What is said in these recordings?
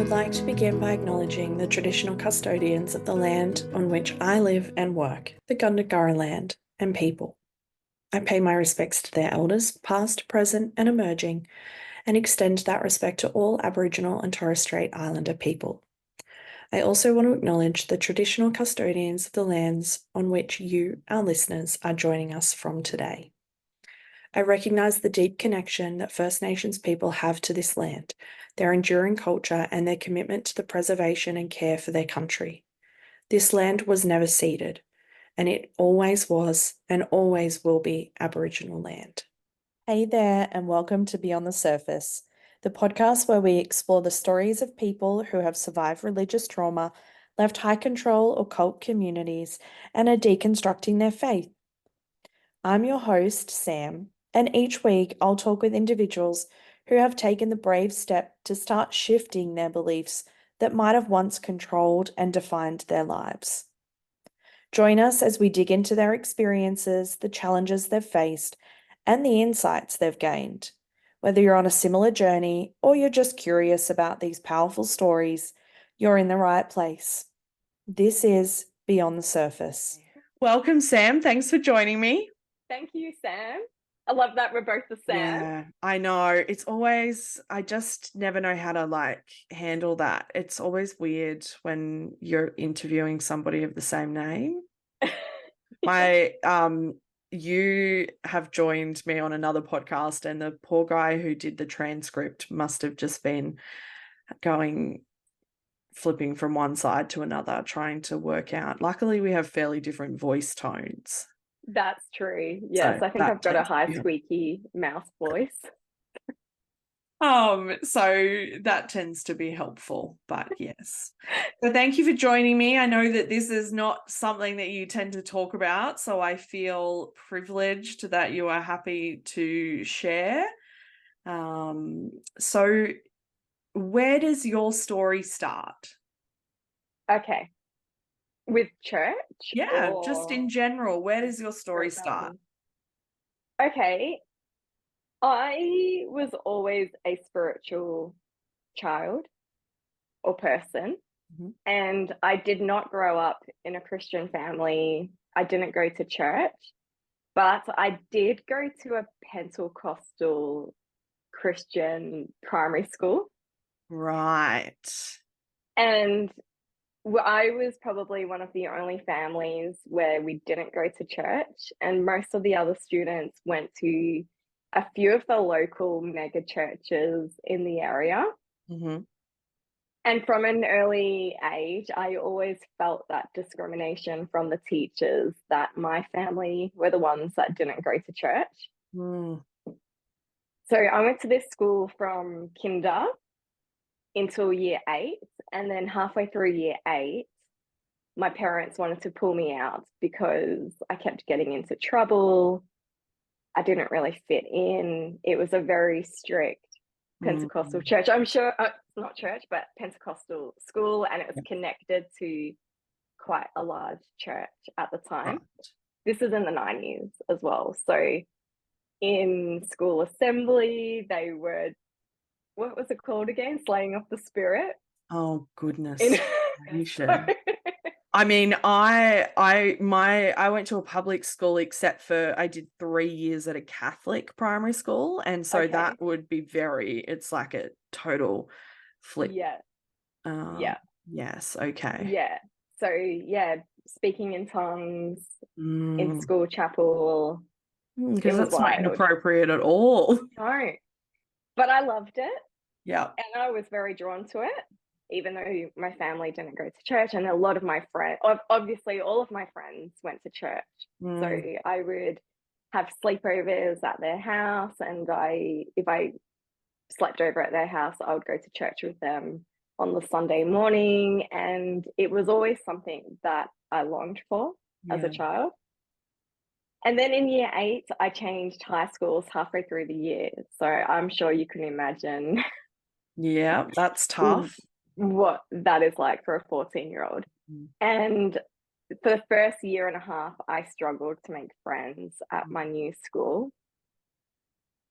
would like to begin by acknowledging the traditional custodians of the land on which I live and work, the Gundungurra land, and people. I pay my respects to their elders, past, present, and emerging, and extend that respect to all Aboriginal and Torres Strait Islander people. I also want to acknowledge the traditional custodians of the lands on which you, our listeners, are joining us from today. I recognise the deep connection that First Nations people have to this land, their enduring culture, and their commitment to the preservation and care for their country. This land was never ceded, and it always was and always will be Aboriginal land. Hey there, and welcome to Beyond the Surface, the podcast where we explore the stories of people who have survived religious trauma, left high control or cult communities, and are deconstructing their faith. I'm your host, Sam, and each week I'll talk with individuals who have taken the brave step to start shifting their beliefs that might have once controlled and defined their lives. Join us as we dig into their experiences, the challenges they've faced, and the insights they've gained. Whether you're on a similar journey or you're just curious about these powerful stories, you're in the right place. This is Beyond the Surface. Welcome, Sam. Thanks for joining me. Thank you, Sam. I love that we're both the Sam. Yeah, I know. It's always, I just never know how to handle that. It's always weird when you're interviewing somebody of the same name. You have joined me on another podcast, and the poor guy who did the transcript must have just been flipping from one side to another, trying to work out. Luckily, we have fairly different voice tones. That's true. Yes, so I think I've got a high squeaky mouse voice. So that tends to be helpful, but yes. So thank you for joining me. I know that this is not something that you tend to talk about, so I feel privileged that you are happy to share. So where does your story start? Okay. With church? Yeah, just in general, where does your story start? Okay. I was always a spiritual child or person, and I did not grow up in a Christian family. I didn't go to church, but I did go to a Pentecostal Christian primary school. Right. And I was probably one of the only families where we didn't go to church, and most of the other students went to a few of the local mega churches in the area. And from an early age, I always felt that discrimination from the teachers that my family were the ones that didn't go to church. So I went to this school from kinder until year 8, and then halfway through year 8, my parents wanted to pull me out because I kept getting into trouble. I didn't really fit in. It was a very strict Pentecostal church. I'm sure, not church, but Pentecostal school, and it was connected to quite a large church at the time. Right. This is in the 90s as well. So in school assembly, they were, what was it called again? Slaying of the Spirit. Oh, goodness. You should. I mean, I went to a public school, except for I did 3 years at a Catholic primary school, and so that would be it's like a total flip. Yeah. Yes. Okay. Yeah. So speaking in tongues in school chapel. Because that's not inappropriate at all. No, but I loved it. Yeah. And I was very drawn to it, even though my family didn't go to church, and a lot of my friends, obviously all of my friends went to church. So I would have sleepovers at their house, and if I slept over at their house, I would go to church with them on the Sunday morning, and it was always something that I longed for as a child. And then in year 8, I changed high schools halfway through the year. So I'm sure you can imagine. Yeah, that's tough. What that is like for a 14-year-old. And for the first year and a half, I struggled to make friends at my new school.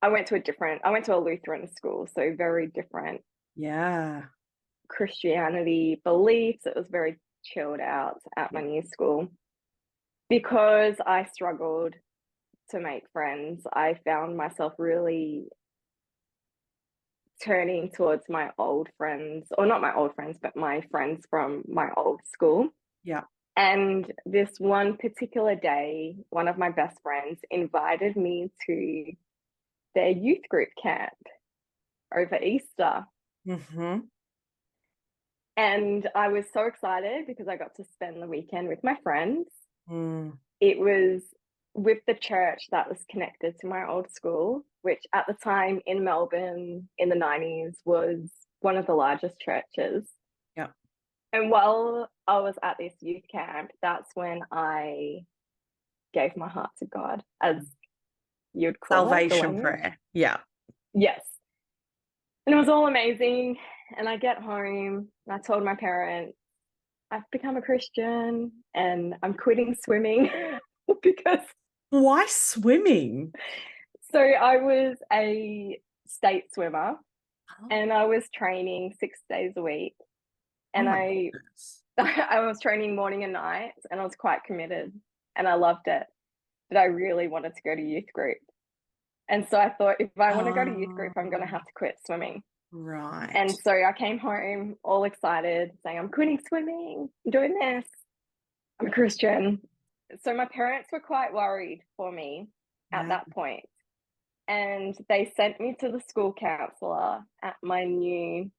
I went to a Lutheran school, so very different. Yeah. Christianity beliefs. It was very chilled out at my Yeah. new school. Because I struggled to make friends, I found myself really turning towards my old friends, or not my old friends, but my friends from my old school. Yeah. And this one particular day, one of my best friends invited me to their youth group camp over Easter. Mm-hmm. And I was so excited because I got to spend the weekend with my friends. Mm. It was with the church that was connected to my old school, which at the time in Melbourne in the 90s was one of the largest churches. Yeah. And while I was at this youth camp, that's when I gave my heart to God, as you'd call it, the Salvation language. prayer. Yeah. Yes. And it was all amazing. And I get home and I told my parents, I've become a Christian and I'm quitting swimming because Why swimming? so I was a state swimmer Oh, and I was training 6 days a week. oh And my I goodness. I was training morning and night and I was quite committed and I loved it. But I really wanted to go to youth group. And so I thought if I want to go to youth group, I'm going to Oh, have to quit swimming. right. And so I came home all excited, saying, I'm quitting swimming, I'm doing this. I'm a Christian. So my parents were quite worried for me at Yeah. that point. And they sent me to the school counselor at my new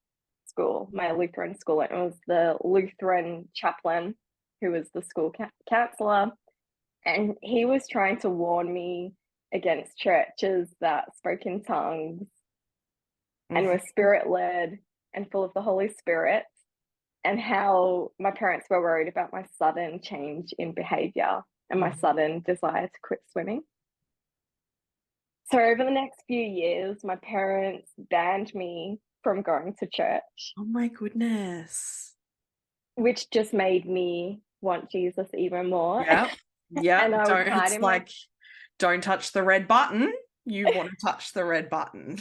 school, my Lutheran school. It was the Lutheran chaplain who was the school counselor. And he was trying to warn me against churches that spoke in tongues and were Mm-hmm. spirit led and full of the Holy Spirit, and how my parents were worried about my sudden change in behavior and my Mm-hmm. sudden desire to quit swimming. So, over the next few years, my parents banned me from going to church, Oh my goodness. which just made me want Jesus even more. Yeah. Yeah. And I would Don't, hide it's in my like, don't touch the red button. You want to touch the red button.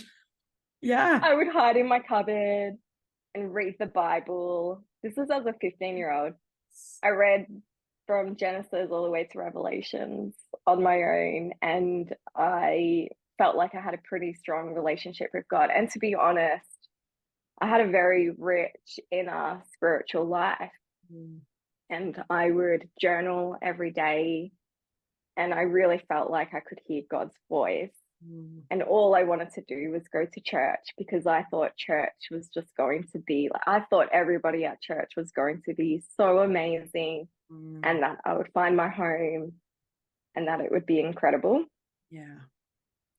Yeah. I would hide in my cupboard and read the Bible. This is as a 15-year-old. I read from Genesis all the way to Revelations on my own, and I felt like I had a pretty strong relationship with God. And to be honest, I had a very rich inner spiritual life, Mm. and I would journal every day, and I really felt like I could hear God's voice. Mm. And all I wanted to do was go to church because I thought church was just going to be like, I thought everybody at church was going to be so amazing Mm. and that I would find my home and that it would be incredible. Yeah.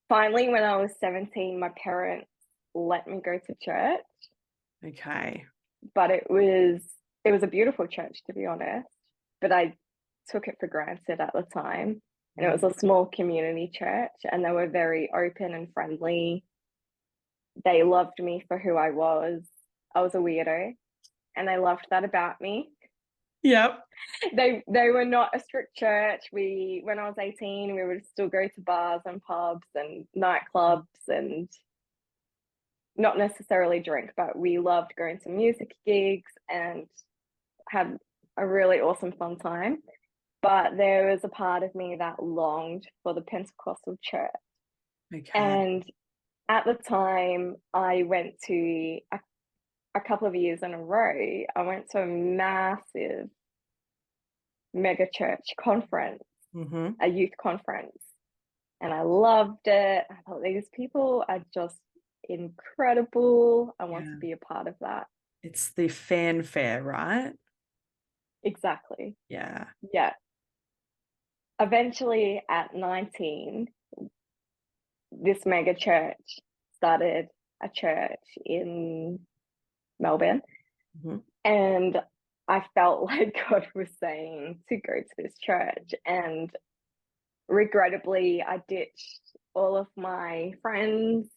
Finally, when I was 17, my parents let me go to church, Okay. but it was a beautiful church, to be honest, but I took it for granted at the time. And it was Mm. a small community church and they were very open and friendly. They loved me for who I was. I was a weirdo and they loved that about me. Yep. They were not a strict church. We When I was 18, we would still go to bars and pubs and nightclubs and not necessarily drink, but we loved going to music gigs and had a really awesome fun time. But there was a part of me that longed for the Pentecostal church. Okay. And at the time, I went to a couple of years in a row, I went to a massive mega church conference, Mm-hmm. a youth conference, and I loved it. I thought these people are just incredible. I want to Yeah. be a part of that. It's the fanfare, right? Exactly. Yeah. Yeah. Eventually, at 19, this mega church started a church in Melbourne. Mm-hmm. And I felt like God was saying to go to this church. And regrettably, I ditched all of my friends.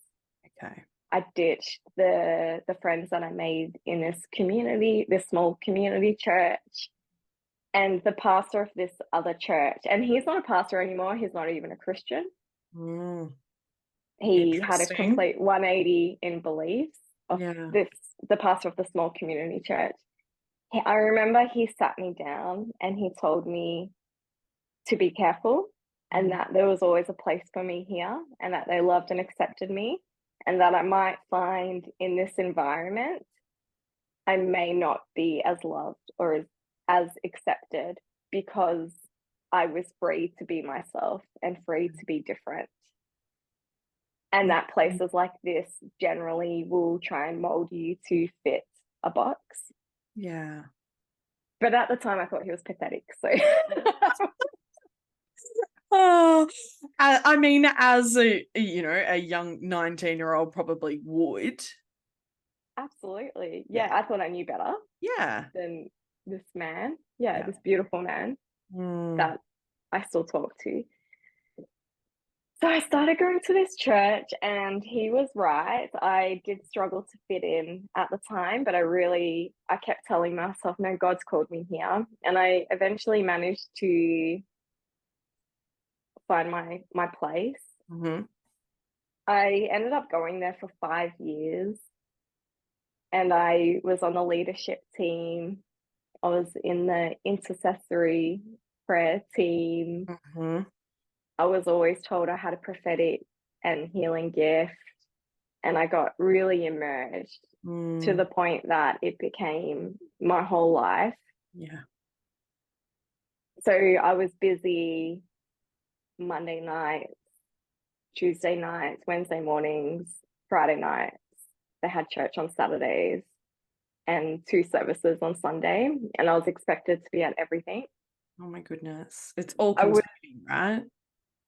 Okay. I ditched the friends that I made in this community, this small community church, and the pastor of this other church. And he's not a pastor anymore. He's not even a Christian. Mm. He had a Interesting. complete 180 in beliefs of Yeah. the pastor of the small community church. I remember he sat me down and he told me to be careful and Mhm. that there was always a place for me here and that they loved and accepted me and that I might find in this environment I may not be as loved or as accepted because I was free to be myself and free to be different. And that Mhm. places like this generally will try and mold you to fit a box. Yeah. But at the time, I thought he was pathetic. So, Oh, I mean, as a young 19-year-old probably would. absolutely. Yeah, Yeah. I thought I knew better Yeah. than this man. Yeah, Yeah. this beautiful man Mm. that I still talk to. So I started going to this church, and he was right. I did struggle to fit in at the time, but I kept telling myself, no, God's called me here. And I eventually managed to find my place. Mhm. I ended up going there for 5 years, and I was on the leadership team. I was in the intercessory prayer team. Mhm. I was always told I had a prophetic and healing gift, and I got really immersed to Mm. the point that it became my whole life. Yeah. So I was busy Monday nights, Tuesday nights, Wednesday mornings, Friday nights. They had church on Saturdays and two services on Sunday, and I was expected to be at everything. Oh my goodness. It's all I would, consuming, right?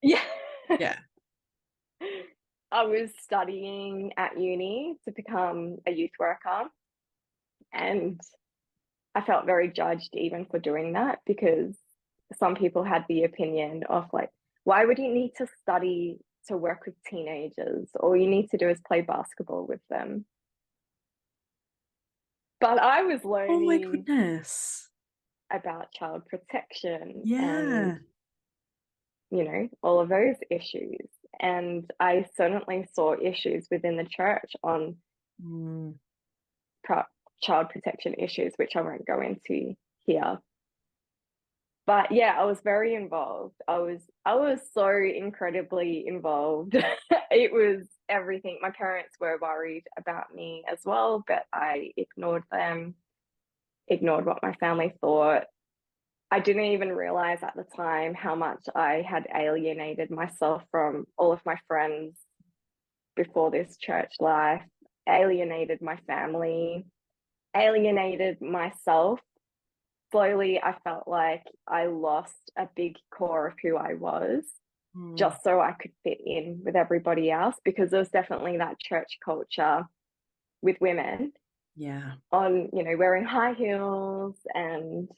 yeah. Yeah. I was studying at uni to become a youth worker, and I felt very judged even for doing that because some people had the opinion of like, why would you need to study to work with teenagers? All you need to do is play basketball with them. But I was Oh my learning goodness. about child protection and, Yeah. all of those issues. And I certainly saw issues within the church on Mm. pro- child protection issues, which I won't go into here. But yeah, I was very involved. I was so incredibly involved. It was everything. My parents were worried about me as well, but I ignored them, ignored what my family thought. I didn't even realize at the time how much I had alienated myself from all of my friends before this church life, alienated my family, alienated myself. Slowly, I felt like I lost a big core of who I was Mm. just so I could fit in with everybody else because there was definitely that church culture with women Yeah. on, wearing high heels and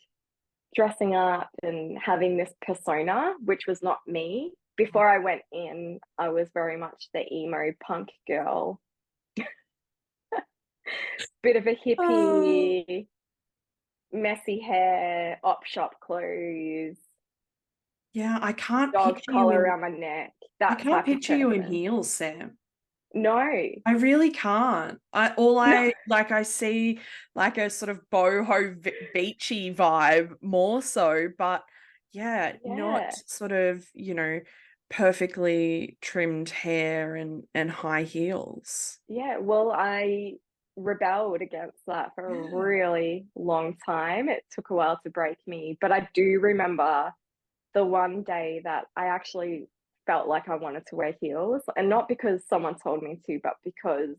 dressing up and having this persona, which was not me. Before I went in, I was very much the emo punk girl, bit of a Oh, hippie, messy hair, op shop clothes, yeah, I can't dog picture you collar in around my neck, I that can't type of picture you in person. heels, Sam. No, I really can't. no, I see like a sort of boho beachy vibe more so, but yeah, not yeah, sort of, perfectly trimmed hair and high heels. yeah. Well, I rebelled against that for a Yeah. really long time. It took a while to break me, but I do remember the one day that I actually felt like I wanted to wear heels, and not because someone told me to, but because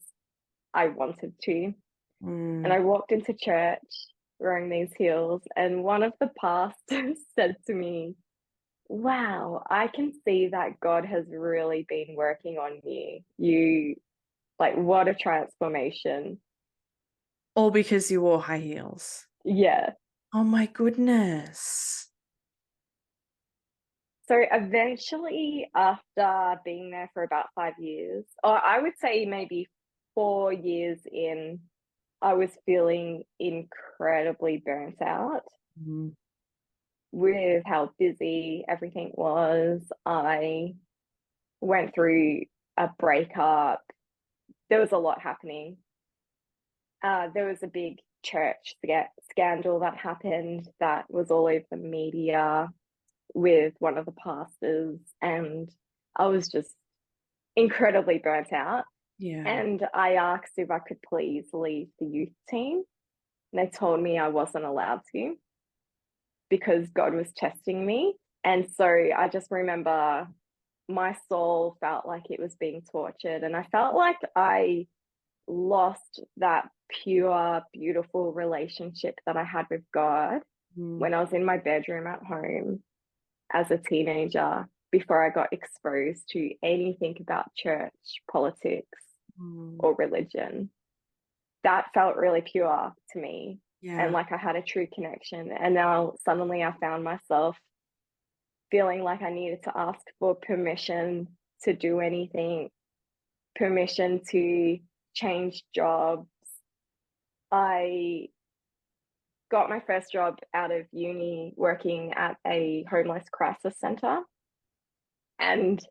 I wanted to. And I Mm. walked into church wearing these heels, and one of the pastors said to me, wow, I can see that God has really been working on you. Like, what a transformation. All because you wore high heels. Yeah. Oh my goodness. So eventually, after being there for about 5 years, or I would say maybe 4 years in, I was feeling incredibly burnt out Mm. with how busy everything was. I went through a breakup. There was a lot happening. there was a big church scandal that happened that was all over the media with one of the pastors, and I was just incredibly burnt out. Yeah. And I asked if I could please leave the youth team. And they told me I wasn't allowed to because God was testing me. And so I just remember my soul felt like it was being tortured. And I felt like I lost that pure, beautiful relationship that I had with God Mm, when I was in my bedroom at home as a teenager before I got exposed to anything about church, politics, mm, or religion. That felt really pure to me. And yeah. like I had a true connection. And now suddenly I found myself feeling like I needed to ask for permission to do anything, permission to change jobs. I got my first job out of uni working at a homeless crisis center. And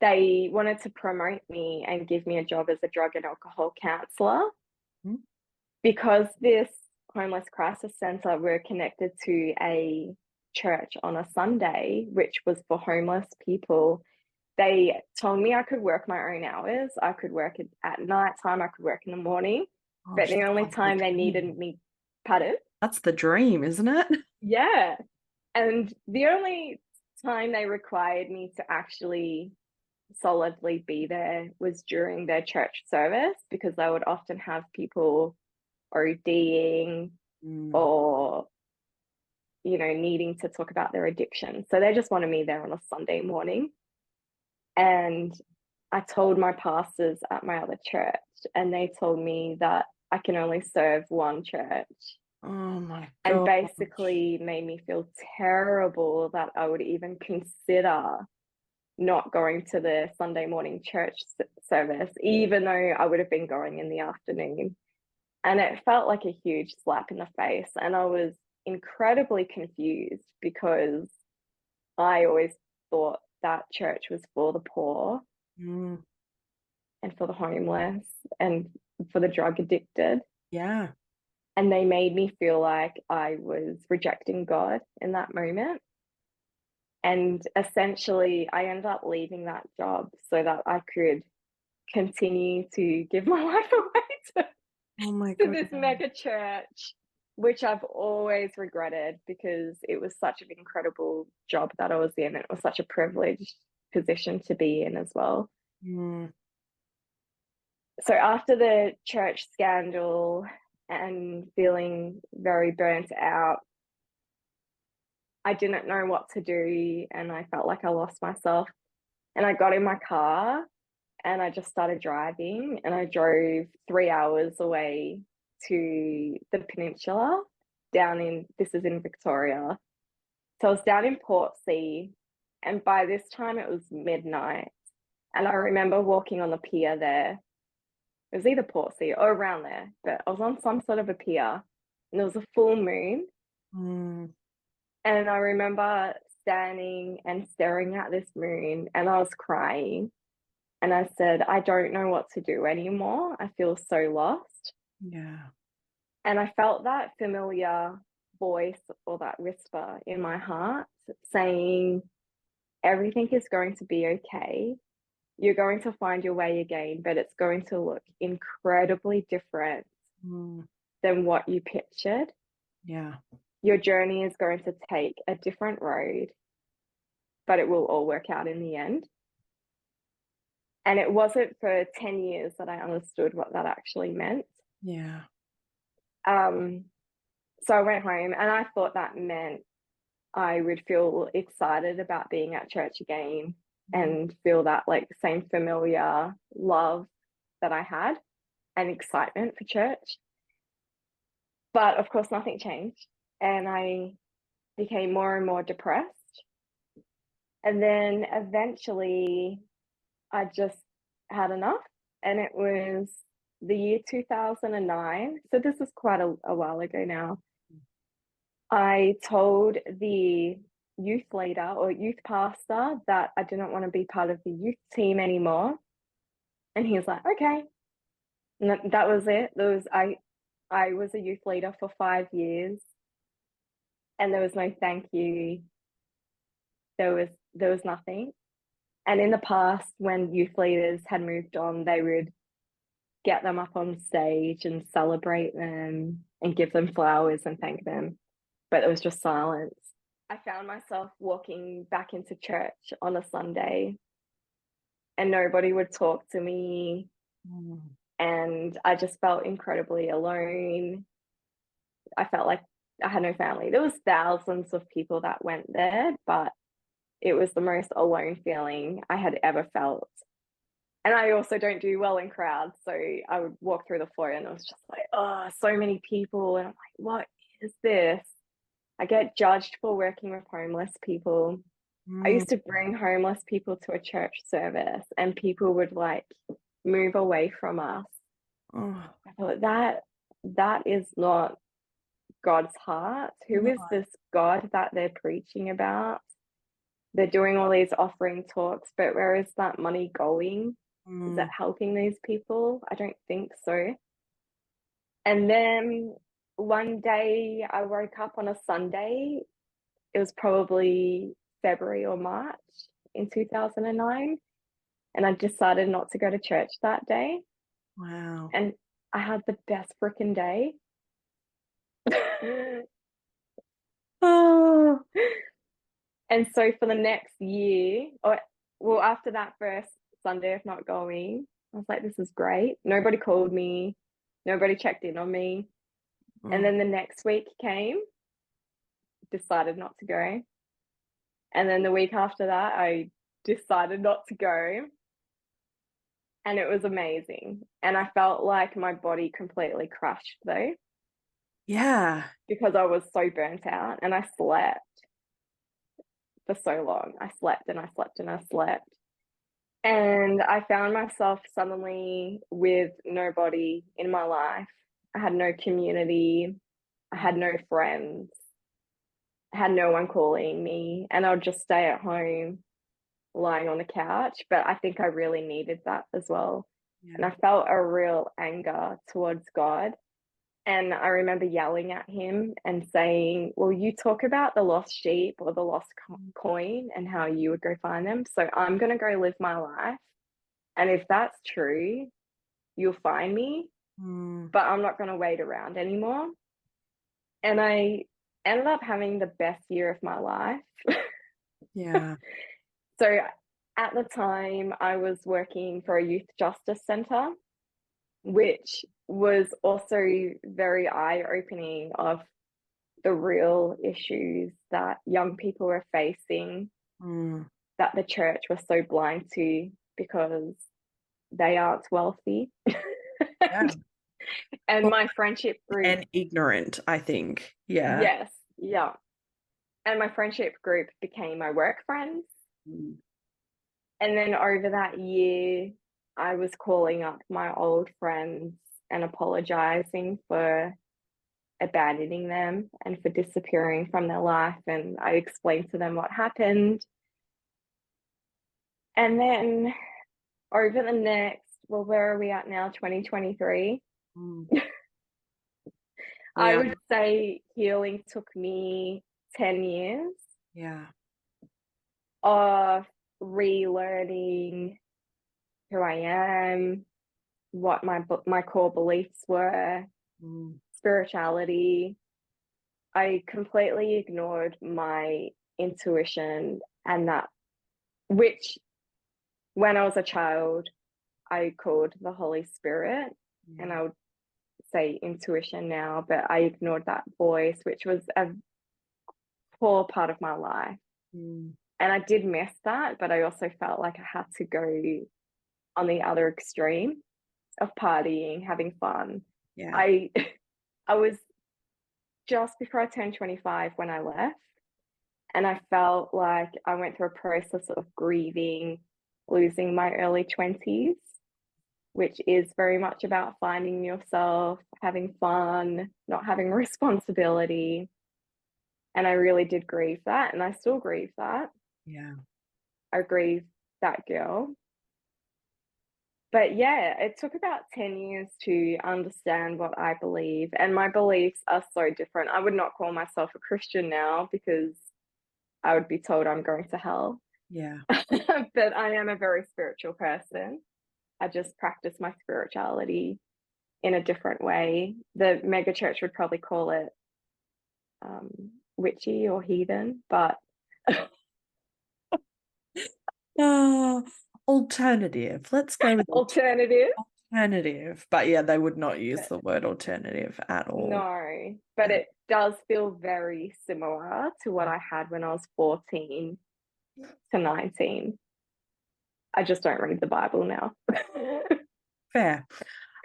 they wanted to promote me and give me a job as a drug and alcohol counselor Mm, because this homeless crisis center were connected to a church on a Sunday, which was for homeless people. They told me I could work my own hours. I could work at night time. I could work in the morning. But gosh, the that only sounds like time they the needed dream. me, pardon? That's the dream, isn't it? Yeah. And the only time they required me to actually solidly be there was during their church service because they would often have people ODing Mm, or, needing to talk about their addiction. So they just wanted me there on a Sunday morning. And I told my pastors at my other church, and they told me that I can only serve one church, oh my and gosh. basically made me feel terrible that I would even consider not going to the Sunday morning church service, even though I would have been going in the afternoon. And it felt like a huge slap in the face. And I was incredibly confused because I always thought that church was for the poor Mm, and for the homeless and for the drug addicted. yeah. And they made me feel like I was rejecting God in that moment. And essentially, I ended up leaving that job so that I could continue to give my life away to, Oh my to this goodness. mega church, which I've always regretted because it was such an incredible job that I was in. It was such a privileged position to be in as well. Mm, So after the church scandal and feeling very burnt out, I didn't know what to do and I felt like I lost myself. And I got in my car and I just started driving and I drove 3 hours away to the peninsula this is in Victoria. So I was down in Portsea and by this time it was midnight. And I remember walking on the pier there. It was either Portsea or around there, but I was on some sort of a pier and there was a full moon. mm, And I remember standing and staring at this moon and I was crying. And I said, I don't know what to do anymore. I feel so lost. yeah. And I felt that familiar voice or that whisper in my heart saying, everything is going to be okay. You're going to find your way again, but it's going to look incredibly different Mm, than what you pictured. yeah. Your journey is going to take a different road, but it will all work out in the end. And it wasn't for 10 years that I understood what that actually meant. Yeah. Um, so I went home and I thought that meant I would feel excited about being at church again Mm, and feel that like same familiar love that I had and excitement for church. But of course, nothing changed. And I became more and more depressed. And then eventually I just had enough. And it was the year 2009. So this is quite a while ago now. I told the youth leader or youth pastor that I didn't want to be part of the youth team anymore. And he was like, okay. And that was it. I was a youth leader for 5 years, and there was no thank you. There was nothing. And in the past, when youth leaders had moved on, they would get them up on stage and celebrate them and give them flowers and thank them. But it was just silence. I found myself walking back into church on a Sunday, and nobody would talk to me. Mm. And I just felt incredibly alone. I felt like I had no family. There was thousands of people that went there, but it was the most alone feeling I had ever felt. And I also don't do well in crowds, so I would walk through the foyer and it was just like, oh, so many people, and I'm like, what is this? I get judged for working with homeless people. I Mm. used to bring homeless people to a church service, and people would like move away from us. Oh, I thought that is not God's heart. Who no. is this God that they're preaching about? They're doing all these offering talks, but where is that money going? Is that Mm. helping these people? I don't think so. And then one day I woke up on a Sunday. It was probably February or March in 2009. And I decided not to go to church that day. Wow. And I had the best freaking day. Oh. And so for the next year, or well, after that first Sunday of not going, I was like, this is great. Nobody called me, nobody checked in on me. And Oh. then the next week came, decided not to go. And then the week after that, I decided not to go. And it was amazing. And I felt like my body completely crushed though, Yeah. because I was so burnt out and I slept for so long. I slept and I slept and I slept. And I found myself suddenly with nobody in my life. I had no community. I had no friends. I had no one calling me. And I would just stay at home lying on the couch. But I think I really needed that as well. And Yeah. I felt a real anger towards God. And I remember yelling at him and saying, well, you talk about the lost sheep or the lost coin and how you would go find them. So I'm going to go live my life. And if that's true, you'll find me, Mm. but I'm not going to wait around anymore. And I ended up having the best year of my life. Yeah. So at the time, I was working for a youth justice centre, which was also very eye opening of the real issues that young people were facing, Mm. that the church was so blind to because they aren't wealthy. Yeah. And Well, my friendship group, and ignorant, I think. Yeah. yes, yeah. And my friendship group became my work friends. Mm. And then over that year, I was calling up my old friends and apologizing for abandoning them and for disappearing from their life. And I explained to them what happened. And then over the next, well, where are we at now? 2023. Mm. I Yeah. would say healing took me 10 years Yeah. of relearning who I am, what my core beliefs were, Mm. spirituality. I completely ignored my intuition, and that, which when I was a child, I called the Holy Spirit, and Yeah. I would say intuition now, but I ignored that voice, which was a core part of my life. Mm. And I did miss that, but I also felt like I had to go on the other extreme of partying, having fun. Yeah. I I was just before I turned 25 when I left, and I felt like I went through a process of grieving, losing my early 20s, which is very much about finding yourself, having fun, not having responsibility. And I really did grieve that, and I still grieve that. Yeah. I grieve that girl. But yeah, it took about 10 years to understand what I believe, and my beliefs are so different. I would not call myself a Christian now because I would be told I'm going to hell. Yeah. But I am a very spiritual person. I just practice my spirituality in a different way. The mega church would probably call it witchy or heathen, but Uh, alternative. Let's go with alternative. alternative. But yeah, they would not use the word alternative at all. No, but Yeah. it does feel very similar to what I had when I was 14 to 19. I just don't read the Bible now. Fair.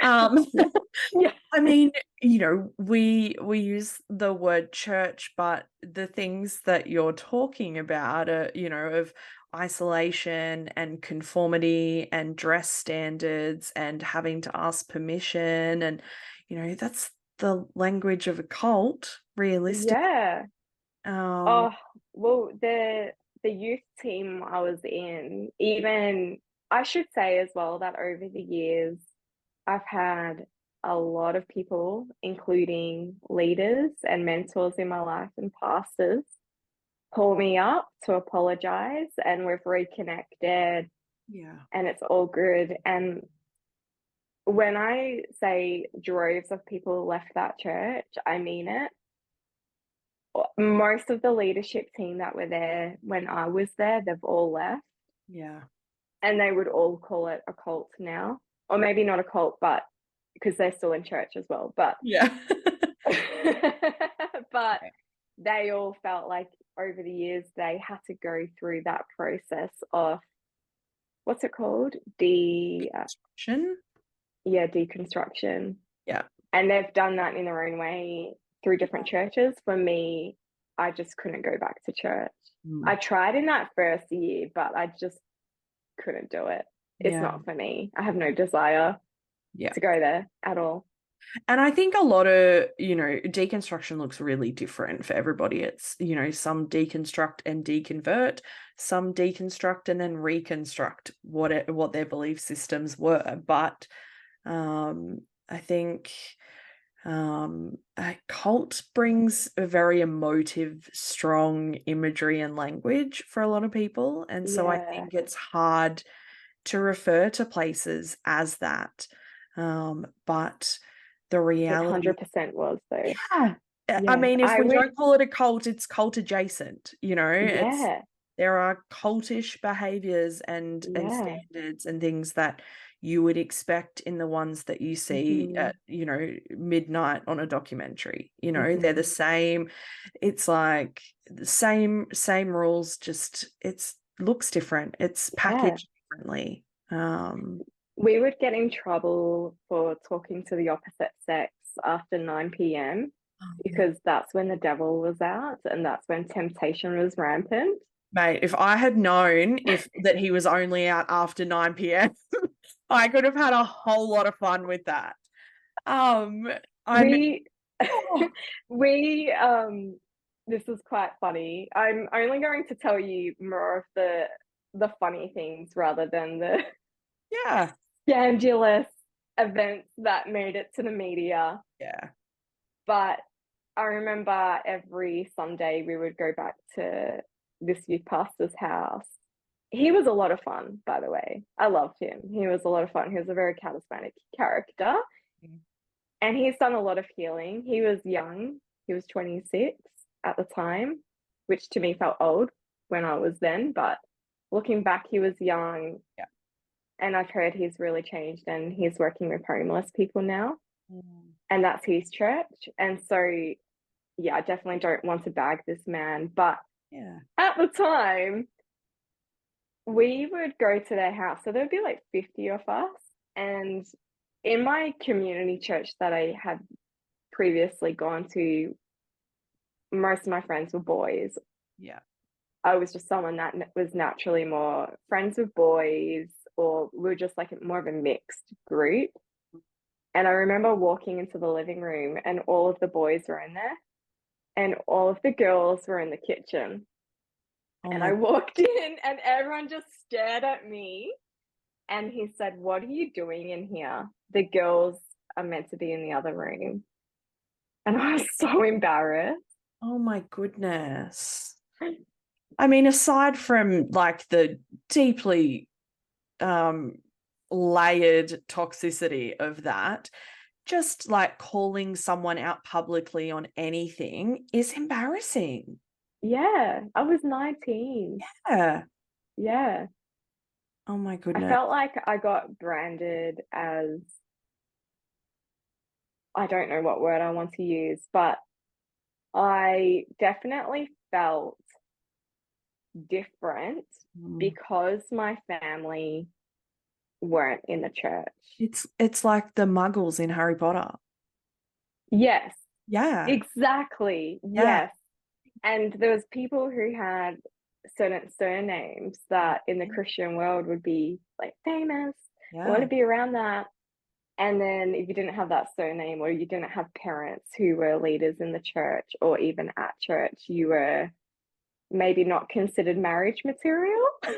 Um, Yeah. Yeah. I mean, we use the word church, but the things that you're talking about are, of isolation and conformity and dress standards and having to ask permission. And, that's the language of a cult, realistic. Yeah. Um, Oh, well, the youth team I was in, even I should say as well that over the years, I've had a lot of people, including leaders and mentors in my life and pastors, call me up to apologize, and we've reconnected, yeah, and it's all good. And when I say droves of people left that church, I mean it. Most of the leadership team that were there when I was there, they've all left, yeah, and they would all call it a cult now, or maybe not a cult, but because they're still in church as well. But yeah. but they all felt like over the years they had to go through that process of what's it called? Construction? Yeah, deconstruction. Yeah. And they've done that in their own way through different churches. For me, I just couldn't go back to church. I Mm. tried in that first year, but I just couldn't do it. It's Yeah. not for me. I have no desire Yeah. to go there at all. And I think a lot of, deconstruction looks really different for everybody. It's, some deconstruct and deconvert, some deconstruct and then reconstruct what their belief systems were. But I think a cult brings a very emotive, strong imagery and language for a lot of people. And so I Yeah, think it's hard to refer to places as that. But the it reality, 100% was though. yeah. I Yeah, mean, if I we would. don't call it a cult, it's cult adjacent, it's Yeah, there are cultish behaviors and yeah. standards and things that you would expect in the ones that you see Hmm. at, midnight on a documentary. They're the Hmm. same. It's like the same rules, just it's looks different. It's Yeah. packaged differently. Um, We would get in trouble for talking to the opposite sex after 9 p.m. oh, yeah. because that's when the devil was out and that's when temptation was rampant. Mate, if I had known if that he was only out after 9 p.m., I could have had a whole lot of fun with that. Um, I'm We oh, we this is quite funny. I'm only going to tell you more of the funny things rather than the yeah, scandalous events that made it to the media. yeah. But I remember every Sunday we would go back to this youth pastor's house. He was a lot of fun, by the way. I loved him. He was a lot of fun. He was a very charismatic character, Mm. and he's done a lot of healing. He was young. He was 26 at the time, which to me felt old when I was then, but looking back, he was young, Yeah. and I've heard he's really changed and he's working with homeless people now, Mm. and that's his church. And so yeah, I definitely don't want to bag this man. But Yeah. at the time, we would go to their house. So there'd be like 50 of us. And in my community church that I had previously gone to, most of my friends were boys. Yeah. I was just someone that was naturally more friends with boys, or we were just like more of a mixed group. And I remember walking into the living room, and all of the boys were in there, and all of the girls were in the kitchen. Oh And my I walked in and everyone just stared at me And he said, "What are you doing in here? The girls are meant to be in the other room." And I was so embarrassed. Oh my goodness. I mean, aside from like the deeply layered toxicity of that, just like calling someone out publicly on anything is embarrassing. Yeah, I was 19. Yeah. Yeah. Oh my I goodness. felt like I got branded as, I don't know what word I want to use, but I definitely felt different Mm. because my family weren't in the church. It's like the muggles in Harry Potter. Yes, Yeah. exactly. Yeah. Yes. And there was people who had certain surnames that in the Christian world would be like famous. I want Yeah. to be around that. And then if you didn't have that surname or you didn't have parents who were leaders in the church or even at church, you were maybe not considered marriage material. So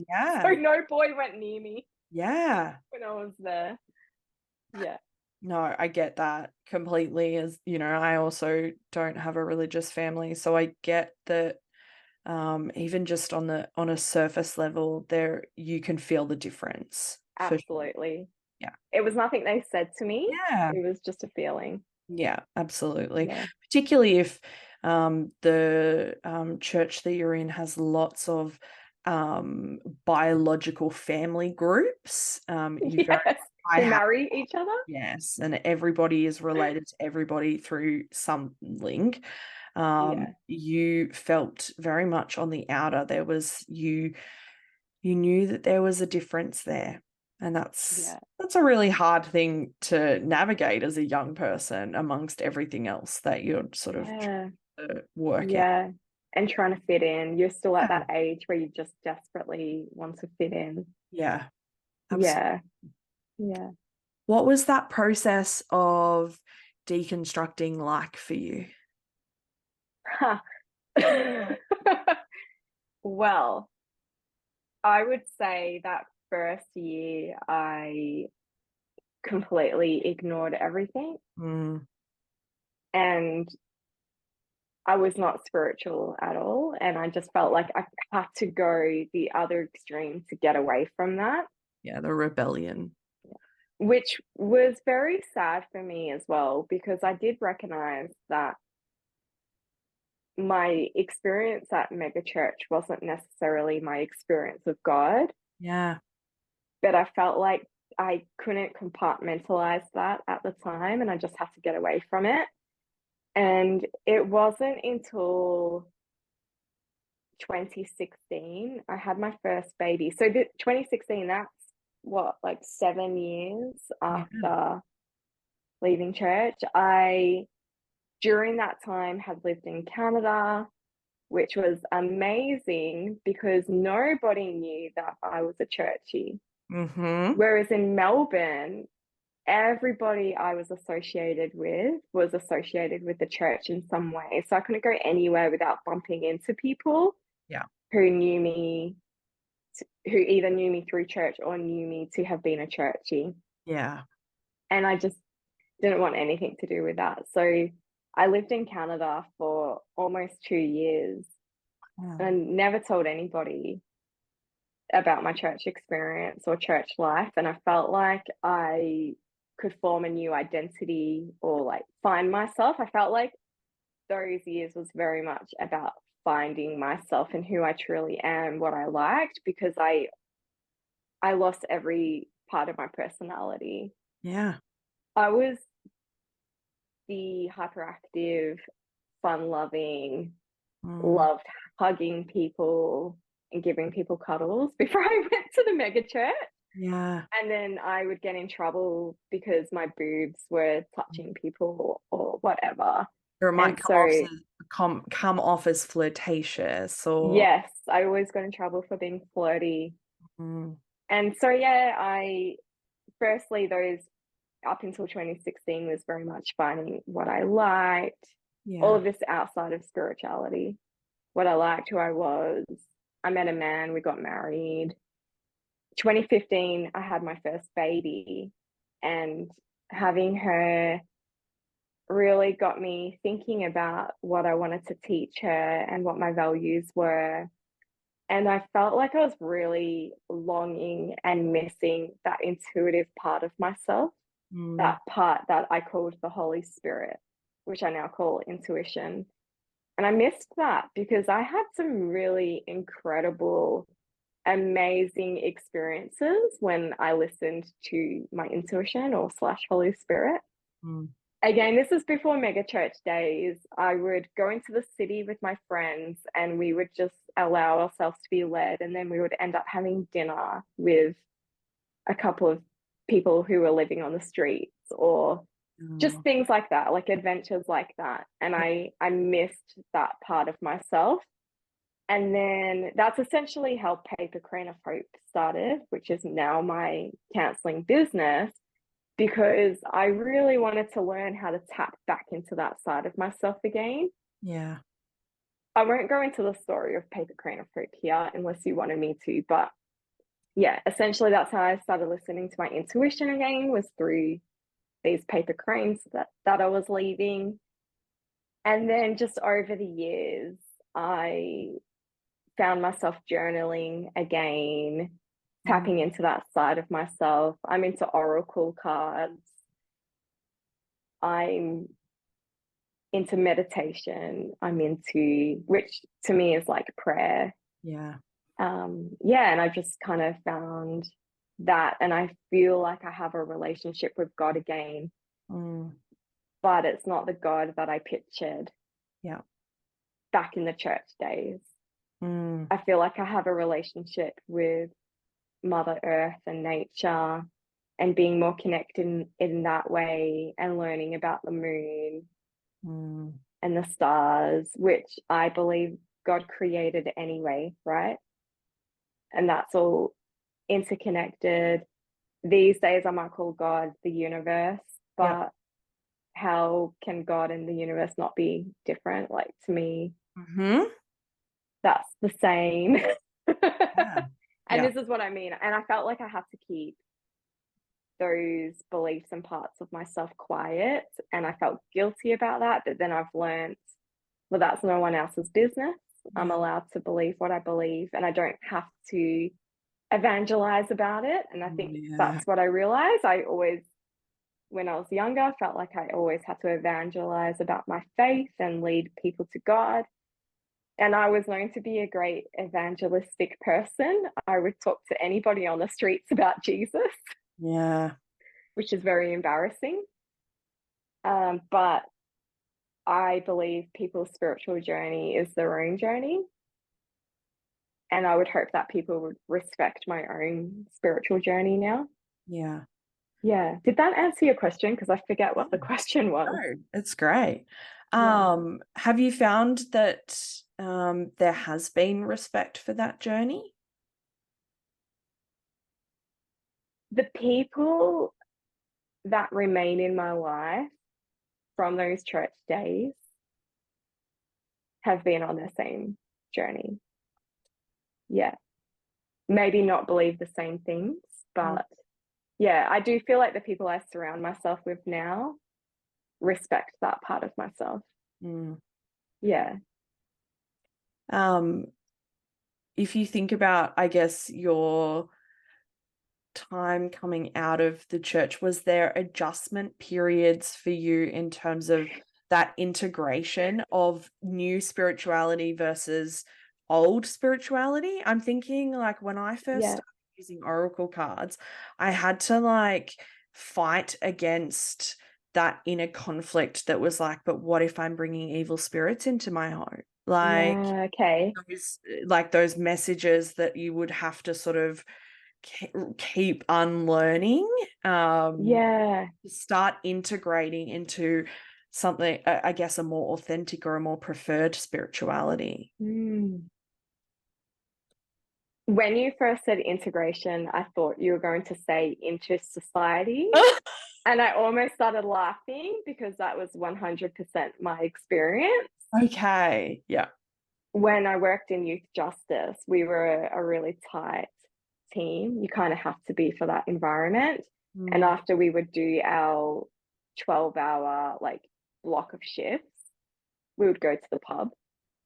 Yeah. no boy went near me Yeah. when I was there. Yeah. No, I get that completely. As you know, I also don't have a religious family, so I get that. Even just on a surface level, there you can feel the difference for sure. Absolutely. Yeah. It was nothing they said to me. Yeah. It was just a feeling. Yeah, absolutely. Yeah. Particularly if the church that you're in has lots of biological family groups. You very Yes. I Who have marry each other? yes, and everybody is related to everybody through some link. Yeah. You felt very much on the outer. There was you knew that there was a difference there. And Yeah. that's a really hard thing to navigate as a young person amongst everything else that you're sort of Yeah. trying to work out. Yeah. And trying to fit in. You're still at Yeah. that age where you just desperately want to fit in. Yeah, absolutely. Yeah. Yeah. What was that process of deconstructing like for you? Huh. Well, I would say that first year I completely ignored everything Mm, and I was not spiritual at all. And I just felt like I had to go the other extreme to get away from that, yeah, the rebellion. which was very sad for me as well, because I did recognize that my experience at megachurch wasn't necessarily my experience of God, Yeah. but I felt like I couldn't compartmentalize that at the time and I just had to get away from it. And it wasn't until 2016 I had my first baby. So the 2016, that's what, like 7 years Yeah. after leaving church. I during that time had lived in Canada, which was amazing because nobody knew that I was a churchy. Mm-hmm. Whereas in Melbourne, everybody I was associated with the church in some way. So I couldn't go anywhere without bumping into people Yeah. who knew me, who either knew me through church or knew me to have been a churchy. Yeah. And I just didn't want anything to do with that. So I lived in Canada for almost 2 years Yeah. and never told anybody about my church experience or church life. And I felt like I could form a new identity or like find myself. I felt like those years was very much about finding myself and who I truly am, what I liked, because I lost every part of my personality. Yeah. I was the hyperactive, fun loving, Mm, loved hugging people and giving people cuddles before I went to the mega church. yeah. And then I would get in trouble because my boobs were touching people or whatever. Or it might And so, come off as flirtatious or yes, I always got in trouble for being flirty. mm, And so, yeah, I firstly, those up until 2016 was very much finding what I liked, all yeah. of this outside of spirituality, what I liked, who I was. I met a man, we got married. 2015, I had my first baby, and having her really got me thinking about what I wanted to teach her and what my values were. And I felt like I was really longing and missing that intuitive part of myself, Mm. that part that I called the Holy Spirit, which I now call intuition. And I missed that because I had some really incredible, amazing experiences when I listened to my intuition or slash Holy Spirit. Mm. Again, this is before mega church days. I would go into the city with my friends and we would just allow ourselves to be led. And then we would end up having dinner with a couple of people who were living on the streets or just Oh. things like that, like adventures like that. And I missed that part of myself. And then that's essentially how Paper Crane of Hope started, which is now my counselling business, because I really wanted to learn how to tap back into that side of myself again. Yeah. I won't go into the story of Paper Crane of Hope here unless you wanted me to, but yeah, essentially that's how I started listening to my intuition again, was through these paper cranes that I was leaving. And then just over the years, I found myself journaling again, tapping Mm. into that side of myself. I'm into oracle cards. I'm into meditation. I'm into, which to me is like prayer. Yeah. Yeah, and I've just kind of found that, and I feel like I have a relationship with God again, Mm. but it's not the God that I pictured Yeah. back in the church days. Mm. I feel like I have a relationship with Mother Earth and nature and being more connected in that way and learning about the moon Mm. and the stars, which I believe God created anyway, right? And that's all interconnected. These days, I might call God the universe, Yep. but how can God and the universe not be different? Like, to me, Mm-hmm. that's the same. Yeah. And Yeah. this is what I mean. And I felt like I had to keep those beliefs and parts of myself quiet. And I felt guilty about that. But then I've learned, well, that's no one else's business. I'm Yeah. allowed to believe what I believe, and I don't have to evangelize about it. And I think Yeah. that's what I realized. I always, when I was younger, felt like I always had to evangelize about my faith and lead people to God. And I was known to be a great evangelistic person. I would talk to anybody on the streets about Jesus, Yeah. which is very embarrassing. But I believe people's spiritual journey is their own journey. And I would hope that people would respect my own spiritual journey now. Yeah. Yeah. Did that answer your question? Because I forget Yeah. what the question was. No, it's great. Yeah. Have you found that there has been respect for that journey? The people that remain in my life from those church days have been on the same journey. Yeah. Maybe not believe the same things, Mm. but yeah, I do feel like the people I surround myself with now respect that part of myself. Mm. Yeah. Um, if you think about, I guess, your time coming out of the church, was there adjustment periods for you in terms of that integration of new spirituality versus old spirituality? I'm thinking, like, when I first Yeah. started using oracle cards, I had to like fight against that inner conflict that was like, but what if I'm bringing evil spirits into my home? Like Yeah. Okay. those messages that you would have to sort of keep unlearning, Yeah. to start integrating into something, I guess, a more authentic or a more preferred spirituality. Mm. When you first said integration, I thought you were going to say into society. And I almost started laughing because that was 100% my experience. Okay. Yeah. When I worked in youth justice, we were a really tight team. You kind of have to be for that environment. And Mm. after we would do our 12-hour like block of shifts, we would go to the pub.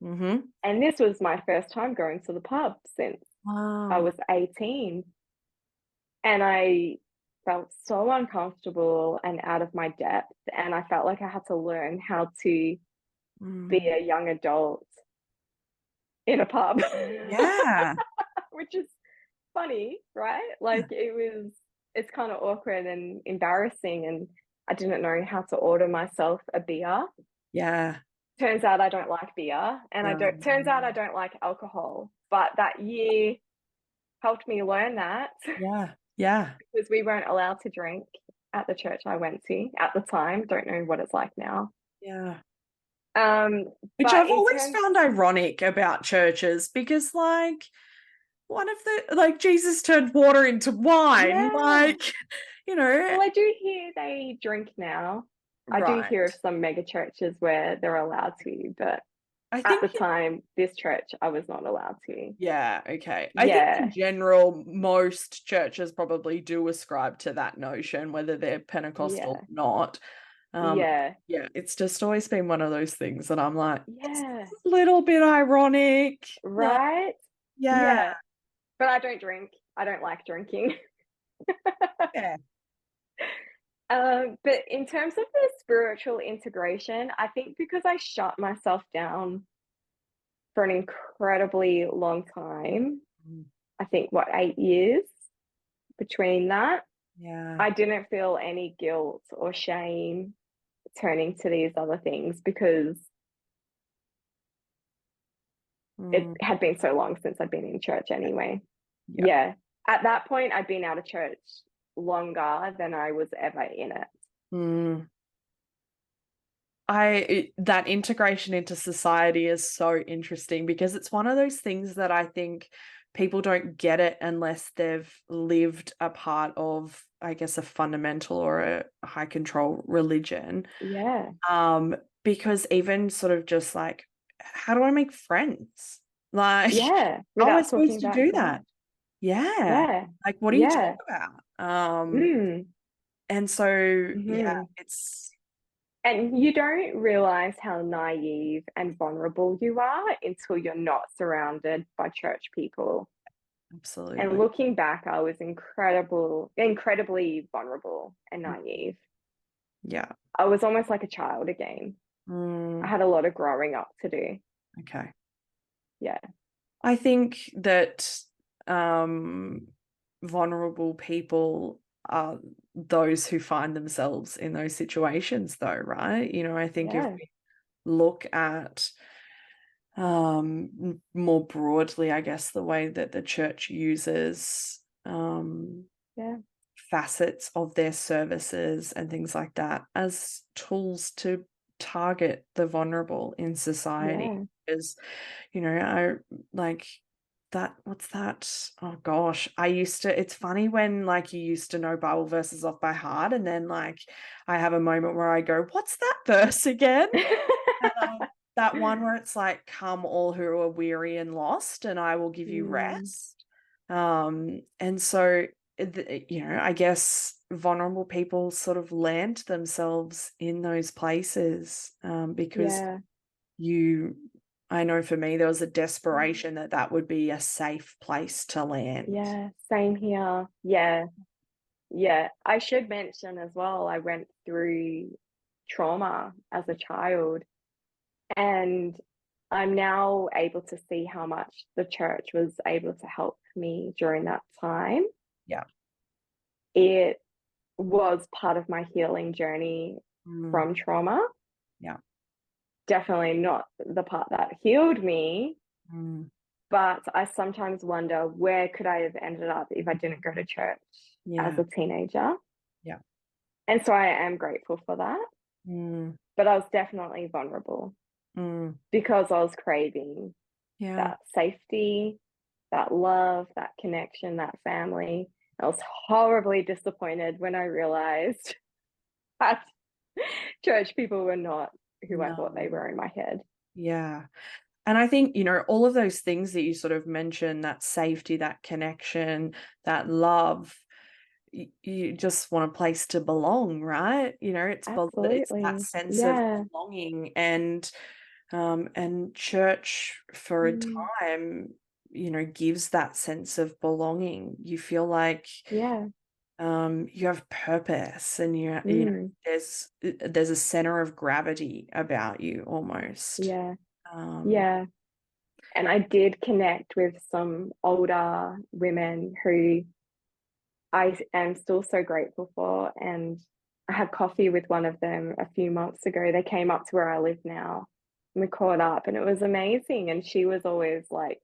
Mm-hmm. And this was my first time going to the pub since I Wow. was 18. And I felt so uncomfortable and out of my depth. And I felt like I had to learn how to be Mm. a young adult in a pub, Yeah. which is funny, right? Like it's kind of awkward and embarrassing. And I didn't know how to order myself a beer. Yeah. Turns out I don't like beer, and turns out I don't like alcohol. But that year helped me learn that Yeah. Yeah. because we weren't allowed to drink at the church I went to at the time. Don't know what it's like now. Yeah. Um, Which but I've in always terms, found ironic about churches because, like, one of the, like, Jesus turned water into wine. yeah. Like, you know, Well, I do hear they drink now. I do hear right. of some mega churches where they're allowed to, but I at think the time, this church, I was not allowed to. yeah, okay. I think in Yeah, general, most churches probably do ascribe to that notion, whether they're Pentecostal or yeah, not. Um, yeah, yeah, it's just always been one of those things that I'm like, it's yeah. a little bit ironic. Like, Right? yeah, Yeah. But I don't drink. I don't like drinking. yeah. But in terms of the spiritual integration, I think because I shut myself down for an incredibly long time, Mm, I think what, 8 years between that, yeah. I didn't feel any guilt or shame turning to these other things because it Mm, had been so long since I'd been in church anyway. yeah. Yeah. At that point, I'd been out of church longer than I was ever in it. Mm. That integration into society is so interesting because it's one of those things that I think people don't get it unless they've lived a part of, I guess, a fundamental or a high control religion. Yeah. Um, because even sort of just like, how do I make friends? Like, Yeah. how am I Without talking supposed to about do that? God. Yeah. Yeah. Like, what do you talk Yeah. about? Mm. And so, yeah, Hmm. it's And you don't realize how naive and vulnerable you are until you're not surrounded by church people. And absolutely, looking back, I was incredibly vulnerable and naive. yeah. I was almost like a child again. I Mm, had a lot of growing up to do. okay. Yeah. I think that um, vulnerable people are those who find themselves in those situations, though, right? You know, I think if Yeah. we look at more broadly, I guess, the way that the church uses Yeah. facets of their services and things like that as tools to target the vulnerable in society. Yeah. Because, you know, I like that. What's that? Oh gosh, I used to. It's funny when like you used to know Bible verses off by heart, and then like I have a moment where I go, "What's that verse again?" That one where it's like, "Come all who are weary and lost, and I will give you Mm, rest." And so, you know, I guess vulnerable people sort of land themselves in those places because yeah. you, I know for me, there was a desperation that that would be a safe place to land. Yeah. Same here. Yeah. Yeah. I should mention as well, I went through trauma as a child, and I'm now able to see how much the church was able to help me during that time. Yeah. It was part of my healing journey Mm, from trauma. yeah. Definitely not the part that healed me, Mm, but I sometimes wonder where could I have ended up if I didn't go to church as yeah. a teenager. Yeah. And so I am grateful for that. Mm, But I was definitely vulnerable mm, because I was craving yeah. that safety, that love, that connection, that family. I was horribly disappointed when I realized that church people were not who I thought they No. were in my head. Yeah. And I think, all of those things that you sort of mentioned, that safety, that connection, that love, you just want a place to belong, right? It's that Absolutely. sense of Yeah. belonging, and church for a Mm, time, gives that sense of belonging. You feel like yeah. you have purpose, and Mm, there's a center of gravity about you almost. yeah. Um, Yeah. And I did connect with some older women who I am still so grateful for. And I had coffee with one of them a few months ago. They came up to where I live now and we caught up, and it was amazing. And she was always like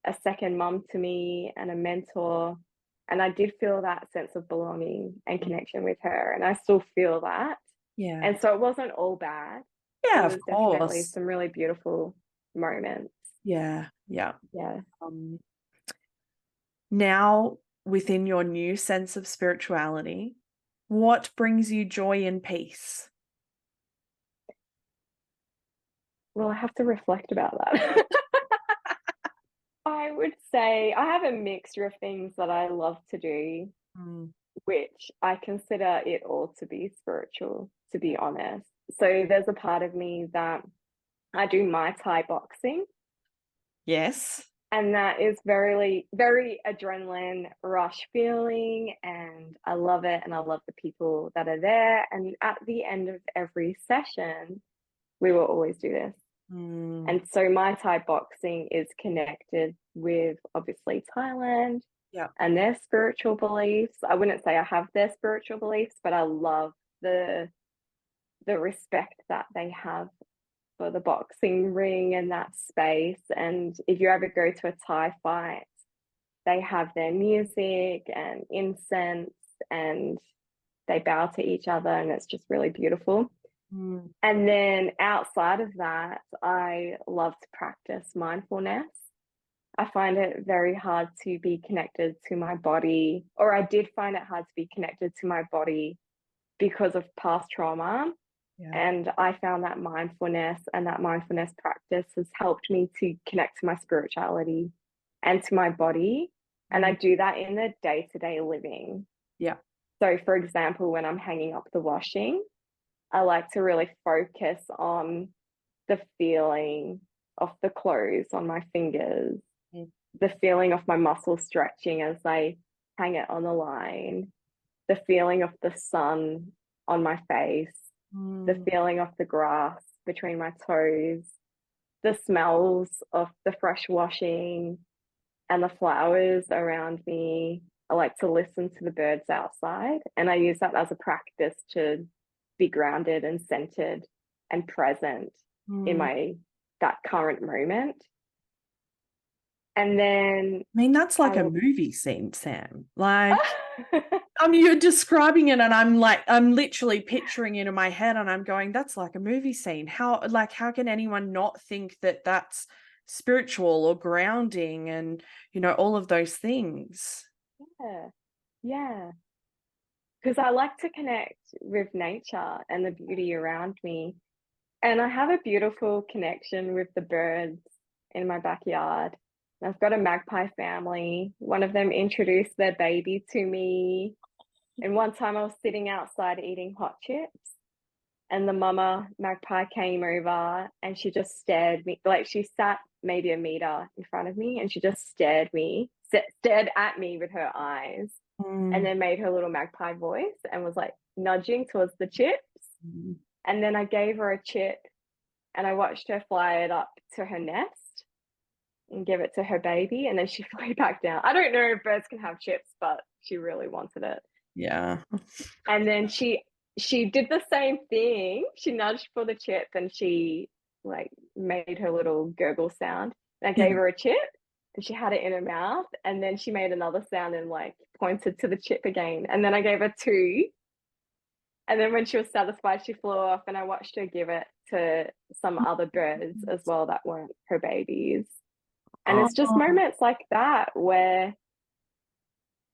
a second mum to me and a mentor. And I did feel that sense of belonging and connection with her. And I still feel that. yeah. And so it wasn't all bad. There Yeah, of was definitely course. some really beautiful moments. Yeah, yeah. Yeah. Um, Now, within your new sense of spirituality, what brings you joy and peace? Well, I have to reflect about that. I would say I have a mixture of things that I love to do, Mm, which I consider it all to be spiritual, to be honest. So there's a part of me that I do Muay Thai boxing, yes. and that is very, very adrenaline rush feeling, and I love it, and I love the people that are there. And at the end of every session, we will always do this. Mm, And so Muay Thai boxing is connected with obviously Thailand yeah. and their spiritual beliefs. I wouldn't say I have their spiritual beliefs, but I love the respect that they have for the boxing ring and that space. And if you ever go to a Thai fight, they have their music and incense, and they bow to each other, and it's just really beautiful. Mm, And then outside of that, I love to practice mindfulness. I find it very hard to be connected to my body, or I did find it hard to be connected to my body because of past trauma. yeah. And I found that mindfulness practice has helped me to connect to my spirituality and to my body. And I Mm, do that in the day to day living. yeah. So, for example, when I'm hanging up the washing, I like to really focus on the feeling of the clothes on my fingers, Mm, the feeling of my muscles stretching as I hang it on the line, the feeling of the sun on my face, the mm, feeling of the grass between my toes, the smells of the fresh washing and the flowers around me. I like to listen to the birds outside, and I use that as a practice to be grounded and centered and present in mm. my that current moment. And then I mean, that's like a I movie scene, Sam. Like, you're describing it, and I'm literally picturing it in my head, and I'm going, that's like a movie scene. How can anyone not think that that's spiritual or grounding, and, all of those things? yeah, yeah, because I like to connect with nature and the beauty around me. And I have a beautiful connection with the birds in my backyard. I've got a magpie family. One of them introduced their baby to me. And one time I was sitting outside eating hot chips, and the mama magpie came over and she just stared me, like she sat maybe a meter in front of me, and she just stared at me with her eyes, and Mm, then made her little magpie voice and was like nudging towards the chips. mm, And then I gave her a chip, and I watched her fly it up to her nest and give it to her baby, and then she flew back down. I don't know if birds can have chips, but she really wanted it. yeah. And then she did the same thing. She nudged for the chip, and she like made her little gurgle sound. And I gave Yeah. her a chip, and she had it in her mouth, and then she made another sound and like pointed to the chip again. And then I gave her two. And then when she was satisfied, she flew off, and I watched her give it to some other birds as well that weren't her babies. And it's just Oh, moments like that where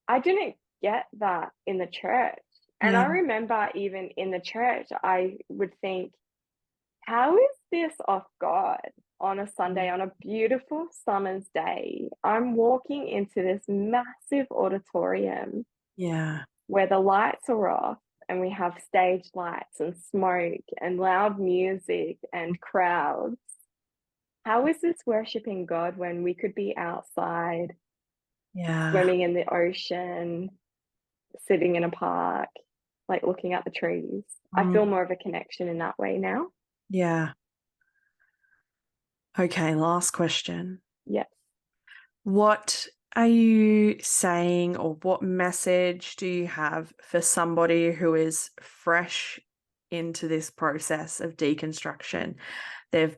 I didn't get that in the church. And yeah. I remember even in the church, I would think, how is this of God? on a Sunday, on a beautiful summer's day, I'm walking into this massive auditorium Yeah. where the lights are off and we have stage lights and smoke and loud music and crowds. How is this worshiping God when we could be outside, Yeah. swimming in the ocean, sitting in a park, like looking at the trees? I Mm, feel more of a connection in that way now. yeah. Okay, last question. Yes. What are you saying, or what message do you have for somebody who is fresh into this process of deconstruction? They've,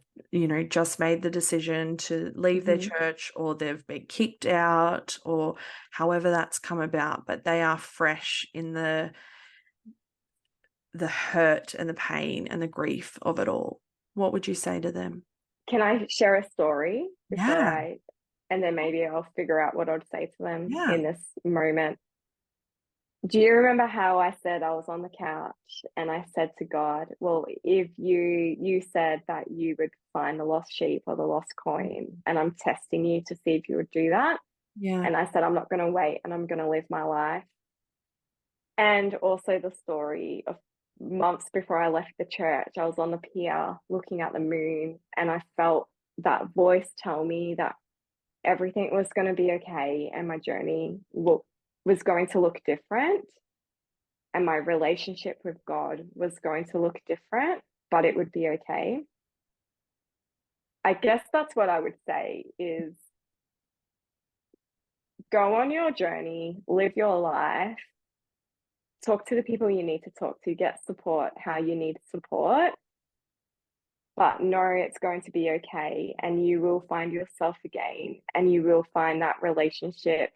just made the decision to leave their Mhm. church, or they've been kicked out, or however that's come about, but they are fresh in the hurt and the pain and the grief of it all. What would you say to them? Can I share a story before Yeah. and then maybe I'll figure out what I'd say to them Yeah. in this moment. Do you remember how I said I was on the couch and I said to God, well, if you said that you would find the lost sheep or the lost coin, and I'm testing you to see if you would do that. Yeah. And I said, I'm not going to wait and I'm going to live my life. And also the story of months before I left the church, I was on the pier looking at the moon and I felt that voice tell me that everything was going to be okay and my journey was going to look different and my relationship with God was going to look different, but it would be okay. I guess that's what I would say is go on your journey, live your life, talk to the people you need to talk to, get support how you need support, but know it's going to be okay and you will find yourself again and you will find that relationship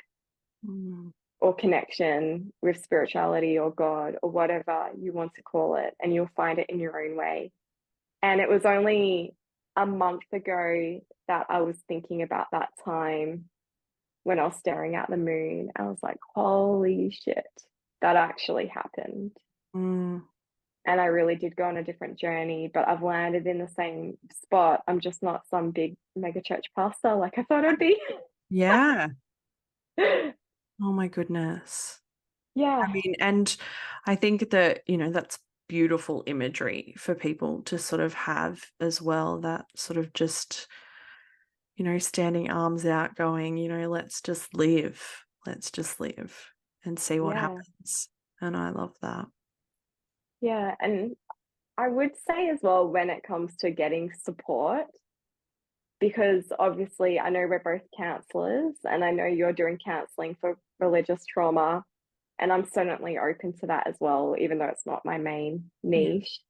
Mm. or connection with spirituality or God or whatever you want to call it, and you'll find it in your own way. And it was only a month ago that I was thinking about that time when I was staring at the moon. I was like, holy shit, that actually happened. Mm. And I really did go on a different journey, but I've landed in the same spot. I'm just not some big mega church pastor like I thought I'd be. Yeah. Oh my goodness. I Yeah, mean, and I think that, that's beautiful imagery for people to sort of have as well, that sort of just, standing arms out going, let's just live. Let's just live and see what yeah, happens. And I love that. yeah. And I would say as well when it comes to getting support, because obviously I know we're both counselors and I know you're doing counseling for religious trauma, and I'm certainly open to that as well, even though it's not my main Yeah. niche.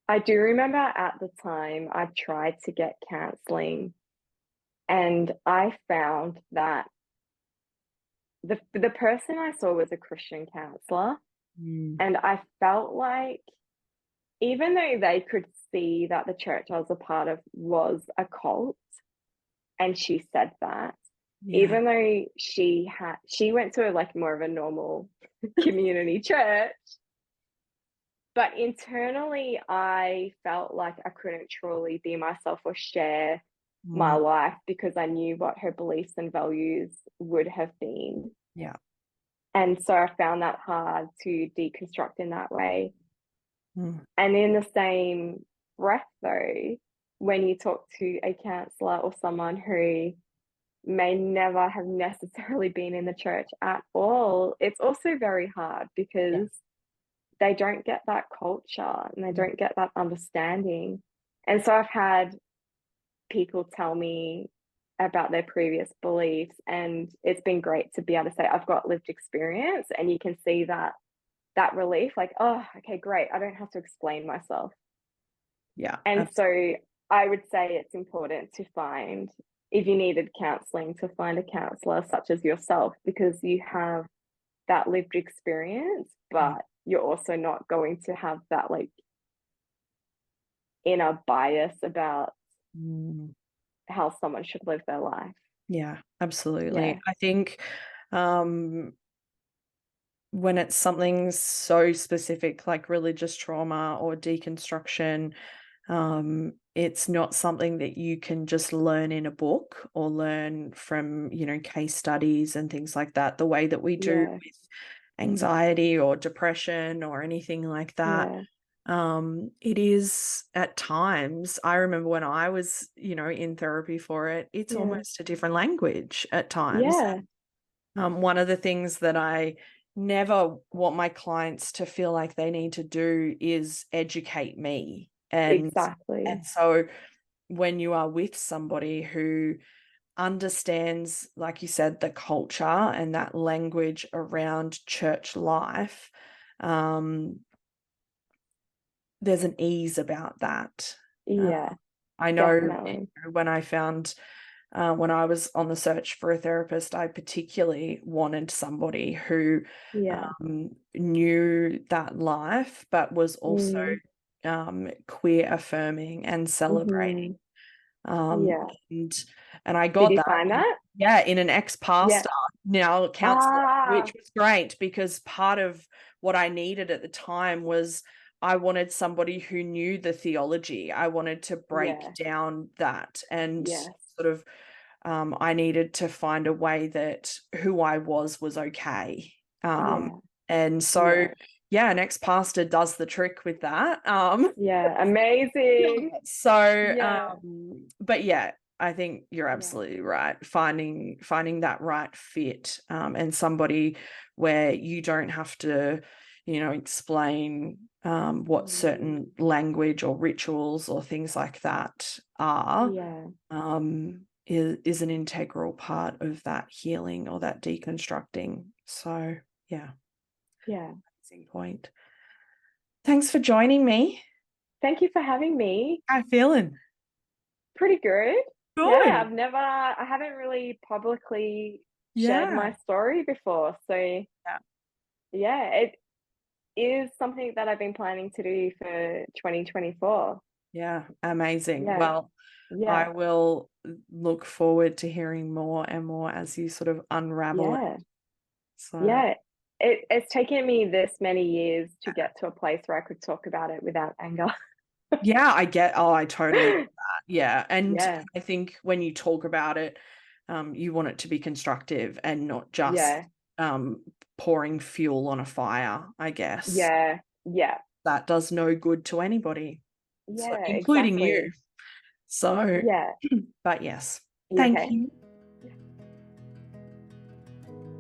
I do remember at the time I tried to get counseling and I found that the person I saw was a Christian counselor, Mm. and I felt like even though they could see that the church I was a part of was a cult, and she said that, Yeah. even though she went to like more of a normal community church, but internally I felt like I couldn't truly be myself or share my Mm. life because I knew what her beliefs and values would have been. Yeah. And so I found that hard to deconstruct in that way. Mm. And in the same breath, though, when you talk to a counselor or someone who may never have necessarily been in the church at all, it's also very hard Yeah. because they don't get that culture and they Mm. don't get that understanding. And so I've had people tell me about their previous beliefs, and it's been great to be able to say, I've got lived experience, and you can see that relief, like, oh, okay, great. I don't have to explain myself. Yeah. And so I would say it's important to find, if you needed counseling, to find a counselor such as yourself, because you have that lived experience, Yeah. but you're also not going to have that like inner bias about Mm. how someone should live their life. Yeah, absolutely. Yeah. I think um, when it's something so specific like religious trauma or deconstruction, It's not something that you can just learn in a book or learn from, case studies and things like that, the way that we do Yeah. with anxiety or depression or anything like that. Yeah. It is at times, I remember when I was, in therapy for it, it's Yeah. almost a different language at times. Yeah. One of the things that I never want my clients to feel like they need to do is educate me. And Exactly. so when you are with somebody who understands, like you said, the culture and that language around church life, there's an ease about that. Yeah. I know Definitely. when I found when I was on the search for a therapist, I particularly wanted somebody who Yeah. knew that life, but was also Mm. queer affirming and celebrating. Mhm. Um, Yeah. and I Did got you that, find that? in an Yeah. ex-pastor, now counselor, Ah. which was great because part of what I needed at the time was I wanted somebody who knew the theology. I wanted to break Yeah. down that and Yes. sort of I needed to find a way that who I was okay. Yeah. And so, Yeah. yeah, an ex-pastor does the trick with that. Yeah. Amazing. So, Yeah. but yeah, I think you're Yeah. absolutely right. Finding that right fit, and somebody where you don't have to, explain what Mm. certain language or rituals or things like that are, Yeah. is an integral part of that healing or that deconstructing. So, yeah, Yeah. amazing point. Thanks for joining me. Thank you for having me. How you feeling? Pretty good. Yeah, Good. I haven't really publicly shared Yeah. my story before. So, Yeah. yeah, it is something that I've been planning to do for 2024. Yeah. Amazing. Yeah. Well, Yeah. I will look forward to hearing more and more as you sort of unravel it. Yeah. So, Yeah. It's taken me this many years to get to a place where I could talk about it without anger. yeah, I totally get that. Yeah. And Yeah. I think when you talk about it, you want it to be constructive and not just Yeah. um, pouring fuel on a fire, I guess. Yeah. Yeah. That does no good to anybody, so, Yeah, including you. exactly. So, Yeah. but yes, You thank okay? you.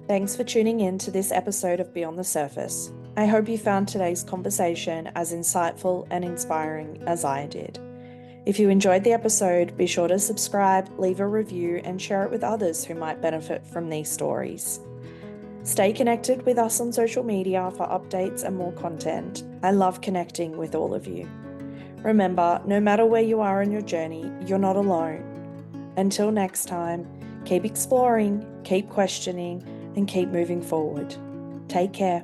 Thanks for tuning in to this episode of Beyond the Surface. I hope you found today's conversation as insightful and inspiring as I did. If you enjoyed the episode, be sure to subscribe, leave a review, and share it with others who might benefit from these stories. Stay connected with us on social media for updates and more content. I love connecting with all of you. Remember, no matter where you are in your journey, you're not alone. Until next time, keep exploring, keep questioning, and keep moving forward. Take care.